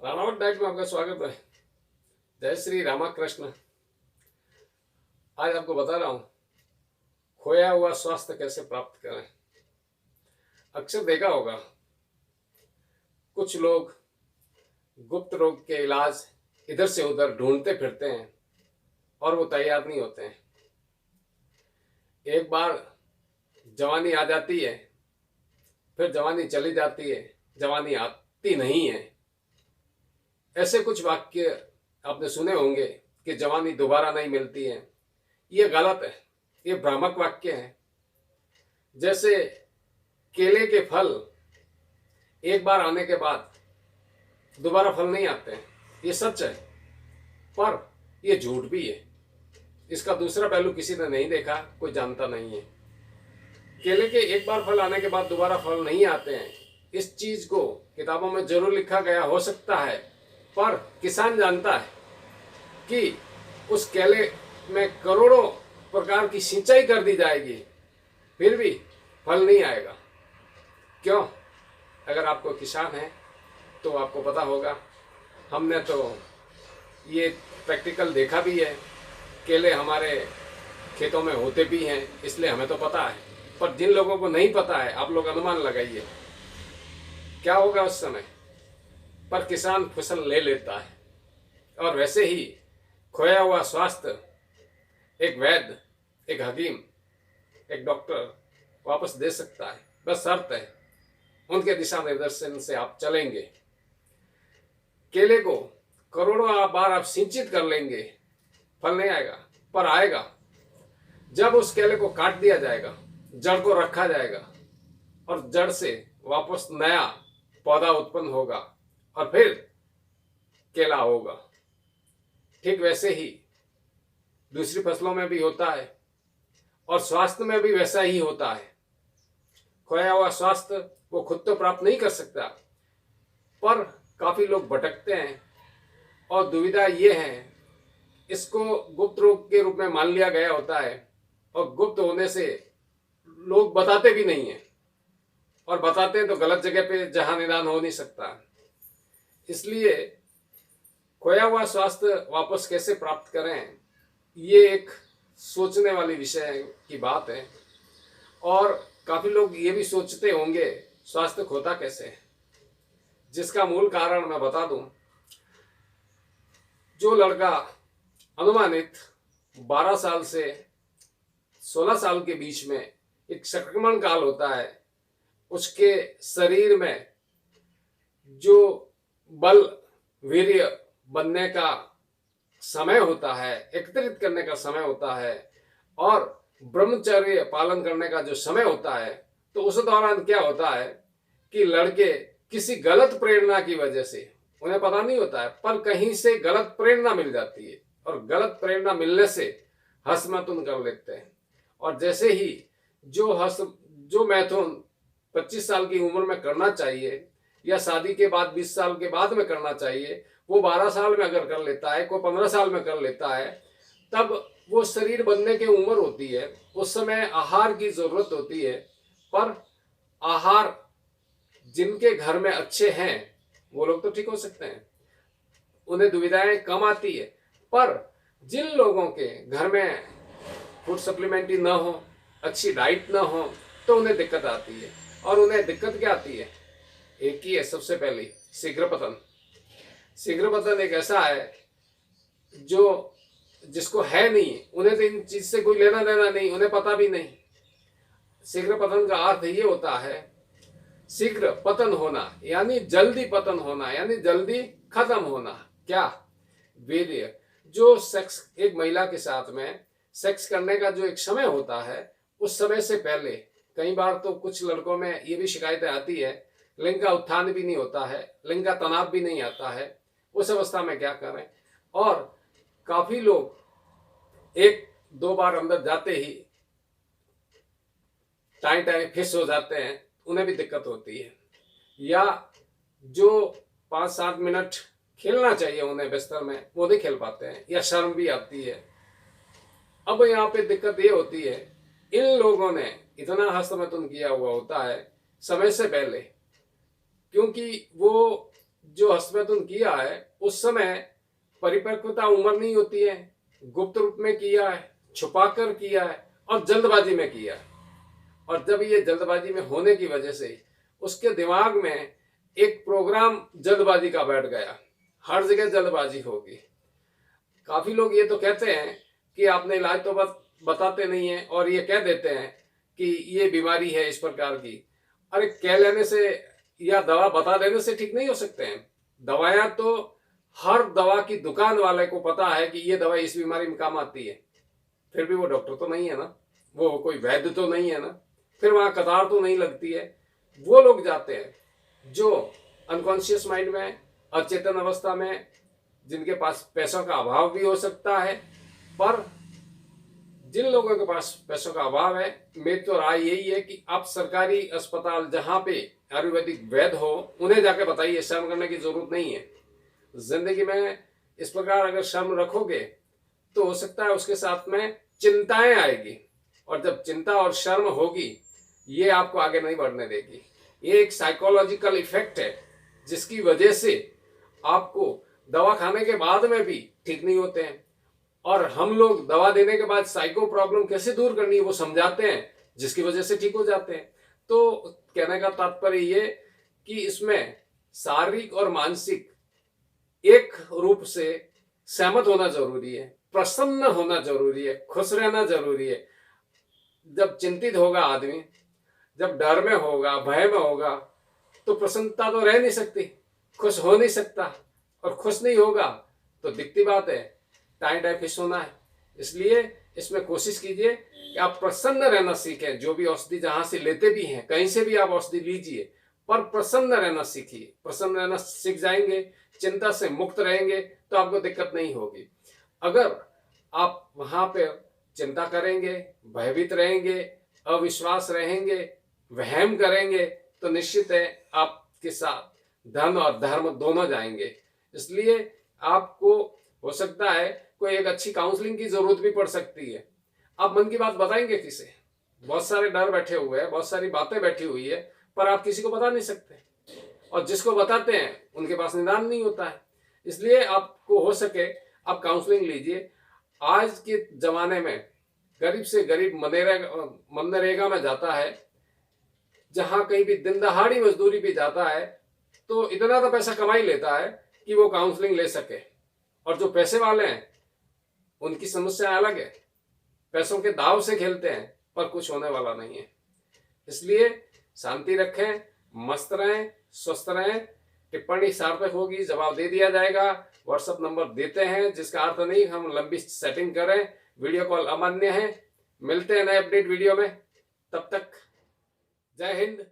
Ranawat diet में आपका स्वागत है। जय श्री रामाकृष्ण। आज आपको बता रहा हूं खोया हुआ स्वास्थ्य कैसे प्राप्त करें। अक्सर देखा होगा कुछ लोग गुप्त रोग के इलाज इधर से उधर ढूंढते फिरते हैं और वो तैयार नहीं होते हैं। एक बार जवानी आ जाती है, फिर जवानी चली जाती है, जवानी आती नहीं है। ऐसे कुछ वाक्य आपने सुने होंगे कि जवानी दोबारा नहीं मिलती है। ये गलत है, ये भ्रामक वाक्य है। जैसे केले के फल एक बार आने के बाद दोबारा फल नहीं आते हैं, ये सच है, पर ये झूठ भी है। इसका दूसरा पहलू किसी ने नहीं देखा, कोई जानता नहीं है। केले के एक बार फल आने के बाद दोबारा फल नहीं आते हैं, इस चीज को किताबों में जरूर लिखा गया हो सकता है, पर किसान जानता है कि उस केले में करोड़ों प्रकार की सिंचाई कर दी जाएगी, फिर भी फल नहीं आएगा। क्यों? अगर आपको किसान है तो आपको पता होगा। हमने तो ये प्रैक्टिकल देखा भी है। केले हमारे खेतों में होते भी हैं, इसलिए हमें तो पता है। पर जिन लोगों को नहीं पता है, आप लोग अनुमान लगाइए क्या होगा उस समय। पर किसान फसल ले लेता है। और वैसे ही खोया हुआ स्वास्थ्य एक वैद्य, एक हकीम, एक डॉक्टर वापस दे सकता है। बस शर्त है उनके दिशा निर्देशन से आप चलेंगे। केले को करोड़ों बार आप सिंचित कर लेंगे, फल नहीं आएगा। पर आएगा जब उस केले को काट दिया जाएगा, जड़ को रखा जाएगा और जड़ से वापस नया पौधा उत्पन्न होगा और फिर केला होगा। ठीक वैसे ही दूसरी फसलों में भी होता है और स्वास्थ्य में भी वैसा ही होता है। खोया हुआ स्वास्थ्य वो खुद तो प्राप्त नहीं कर सकता, पर काफी लोग भटकते हैं और दुविधा ये है, इसको गुप्त रोग के रूप में मान लिया गया होता है और गुप्त होने से लोग बताते भी नहीं है, और बताते हैं तो गलत जगह पे जहां निदान हो नहीं सकता। इसलिए खोया हुआ स्वास्थ्य वापस कैसे प्राप्त करें, ये एक सोचने वाली विषय की बात है। और काफी लोग ये भी सोचते होंगे स्वास्थ्य खोता कैसे है, जिसका मूल कारण मैं बता दूं। जो लड़का अनुमानित 12 साल से 16 साल के बीच में एक संक्रमण काल होता है, उसके शरीर में जो बल वीर्य बनने का समय होता है, एकत्रित करने का समय होता है और ब्रह्मचर्य पालन करने का जो समय होता है, तो उस दौरान क्या होता है कि लड़के किसी गलत प्रेरणा की वजह से, उन्हें पता नहीं होता है, पर कहीं से गलत प्रेरणा मिल जाती है और गलत प्रेरणा मिलने से हंसमैथुन कर लेते हैं। और जैसे ही जो मैथुन 25 साल की उम्र में करना चाहिए या शादी के बाद 20 साल के बाद में करना चाहिए, वो 12 साल में अगर कर लेता है, कोई 15 साल में कर लेता है, तब वो शरीर बनने की उम्र होती है। उस समय आहार की जरूरत होती है, पर आहार जिनके घर में अच्छे हैं वो लोग तो ठीक हो सकते हैं, उन्हें दुविधाएं कम आती है। पर जिन लोगों के घर में फूड सप्लीमेंट्री न हो, अच्छी डाइट न हो, तो उन्हें दिक्कत आती है। और उन्हें दिक्कत क्या आती है? एक ही है, सबसे पहले शीघ्र पतन। शीघ्र पतन एक ऐसा है जो जिसको है नहीं, उन्हें तो इन चीज से कोई लेना देना नहीं, उन्हें पता भी नहीं। शीघ्र पतन का अर्थ ये होता है शीघ्र पतन होना, यानी जल्दी पतन होना, यानी जल्दी खत्म होना। क्या? वीर्य। जो सेक्स, एक महिला के साथ में सेक्स करने का जो एक समय होता है, उस समय से पहले कई बार तो कुछ लड़कों में ये भी शिकायतें आती है, लिंग का उत्थान भी नहीं होता है, लिंग का तनाव भी नहीं आता है। उस अवस्था में क्या करें? और काफी लोग 1-2 बार अंदर जाते ही टाई टाई फिश हो जाते हैं, उन्हें भी दिक्कत होती है। या जो 5-7 मिनट खेलना चाहिए उन्हें बिस्तर में, वो नहीं खेल पाते हैं, या शर्म भी आती है। अब यहाँ पे दिक्कत ये होती है, इन लोगों ने इतना हस्तमैथुन किया हुआ होता है समय से पहले, क्योंकि वो जो हस्तमैथुन किया है उस समय परिपक्वता उम्र नहीं होती है, गुप्त रूप में किया है, छुपाकर किया है और जल्दबाजी में किया है। और जब ये जल्दबाजी में होने की वजह से उसके दिमाग में एक प्रोग्राम जल्दबाजी का बैठ गया, हर जगह जल्दबाजी होगी। काफी लोग ये तो कहते हैं कि आपने इलाज तो बस बताते नहीं है और ये कह देते हैं कि ये बीमारी है इस प्रकार की। अरे कह लेने से या दवा बता देने से ठीक नहीं हो सकते हैं। दवायां तो हर दवा की दुकान वाले को पता है कि ये दवा इस बीमारी में काम आती है, फिर भी वो डॉक्टर तो नहीं है ना, वो कोई वैद्य तो नहीं है ना, फिर वहां कतार तो नहीं लगती है। वो लोग जाते हैं जो अनकॉन्शियस माइंड में, अचेतन अवस्था में, जिनके पास पैसों का अभाव भी हो सकता है। पर जिन लोगों के पास पैसों का अभाव है, मेरी तो राय यही है कि आप सरकारी अस्पताल जहां पे आयुर्वेदिक वैद्य हो उन्हें जाके बताइए, शर्म करने की जरूरत नहीं है। जिंदगी में इस प्रकार अगर शर्म रखोगे तो हो सकता है उसके साथ में चिंताएं आएगी, और जब चिंता और शर्म होगी ये आपको आगे नहीं बढ़ने देगी। ये एक साइकोलॉजिकल इफेक्ट है जिसकी वजह से आपको दवा खाने के बाद में भी ठीक नहीं होते हैं। और हम लोग दवा देने के बाद साइको प्रॉब्लम कैसे दूर करनी है वो समझाते हैं, जिसकी वजह से ठीक हो जाते हैं। तो कहने का तात्पर्य ये कि इसमें शारीरिक और मानसिक एक रूप से सहमत होना जरूरी है, प्रसन्न होना जरूरी है, खुश रहना जरूरी है। जब चिंतित होगा आदमी, जब डर में होगा, भय में होगा, तो प्रसन्नता तो रह नहीं सकती, खुश हो नहीं सकता। और खुश नहीं होगा तो दिखती बात है टाइम टाइम फिश होना है। इसलिए इसमें कोशिश कीजिए कि आप प्रसन्न रहना सीखें। जो भी औषधि जहां से लेते भी हैं, कहीं से भी आप औषधि लीजिए, पर प्रसन्न रहना सीखिए। प्रसन्न रहना सीख जाएंगे, चिंता से मुक्त रहेंगे, तो आपको दिक्कत नहीं होगी। अगर आप वहां पे चिंता करेंगे, भयभीत रहेंगे, अविश्वास रहेंगे, वहम करेंगे, तो निश्चित है आपके साथ धन और धर्म दोनों जाएंगे। इसलिए आपको हो सकता है कोई एक अच्छी काउंसलिंग की जरूरत भी पड़ सकती है। आप मन की बात बताएंगे किसे? बहुत सारे डर बैठे हुए हैं, बहुत सारी बातें बैठी हुई है, पर आप किसी को बता नहीं सकते, और जिसको बताते हैं उनके पास निदान नहीं होता है। इसलिए आपको हो सके आप काउंसलिंग लीजिए। आज के जमाने में गरीब से गरीब मनरेगा में जाता है, जहां कहीं भी दिन दहाड़ी मजदूरी भी जाता है, तो इतना तो पैसा कमा ही लेता है कि वो काउंसलिंग ले सके। और जो पैसे वाले हैं उनकी समस्या अलग है, पैसों के दाव से खेलते हैं, पर कुछ होने वाला नहीं है। इसलिए शांति रखें, मस्त रहें, स्वस्थ रहें। टिप्पणी सार्थक होगी, जवाब दे दिया जाएगा। व्हाट्सएप नंबर देते हैं, जिसका अर्थ नहीं हम लंबी सेटिंग करें। वीडियो कॉल अमान्य है। मिलते हैं नए अपडेट वीडियो में, तब तक जय हिंद।